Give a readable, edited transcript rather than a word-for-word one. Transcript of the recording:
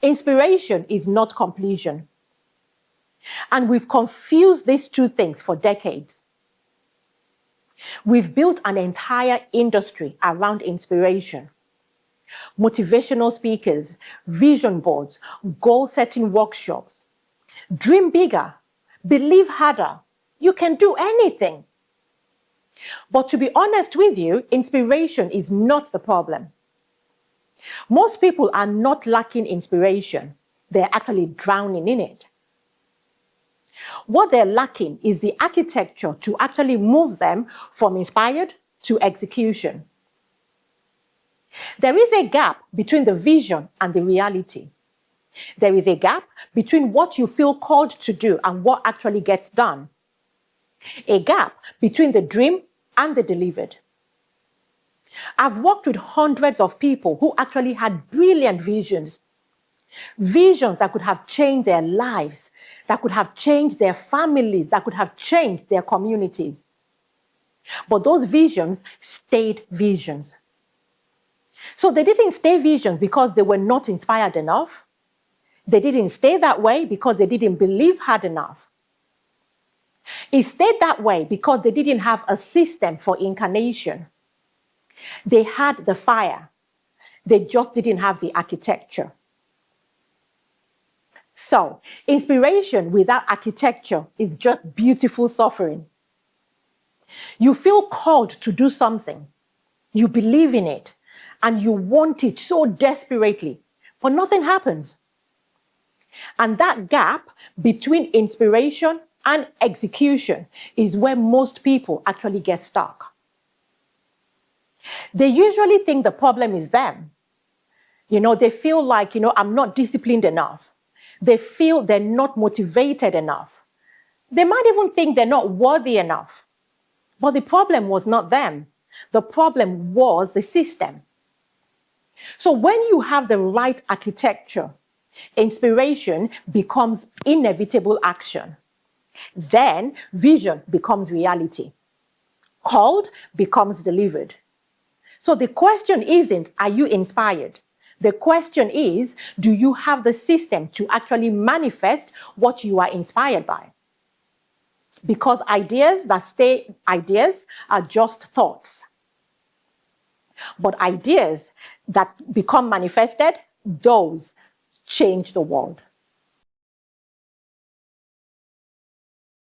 Inspiration is not completion. And we've confused these two things for decades. We've built an entire industry around inspiration. Motivational speakers, vision boards, goal-setting workshops. Dream bigger, believe harder. You can do anything. But to be honest with you, inspiration is not the problem. Most people are not lacking inspiration. They're actually drowning in it. What they're lacking is the architecture to actually move them from inspired to execution. There is a gap between the vision and the reality. There is a gap between what you feel called to do and what actually gets done. A gap between the dream and the delivered. I've worked with hundreds of people who actually had brilliant visions. Visions that could have changed their lives, that could have changed their families, that could have changed their communities. But those visions stayed visions. So they didn't stay visions because they were not inspired enough. They didn't stay that way because they didn't believe hard enough. It stayed that way because they didn't have a system for incarnation. They had the fire. They just didn't have the architecture. So, inspiration without architecture is just beautiful suffering. You feel called to do something. You believe in it. And you want it so desperately. But nothing happens. And that gap between inspiration and execution is where most people actually get stuck. They usually think the problem is them. They feel like, I'm not disciplined enough. They feel they're not motivated enough. They might even think they're not worthy enough. But the problem was not them. The problem was the system. So when you have the right architecture, inspiration becomes inevitable action. Then vision becomes reality. Called becomes delivered. So the question isn't, are you inspired? The question is, do you have the system to actually manifest what you are inspired by? Because ideas that stay ideas are just thoughts. But ideas that become manifested, those change the world.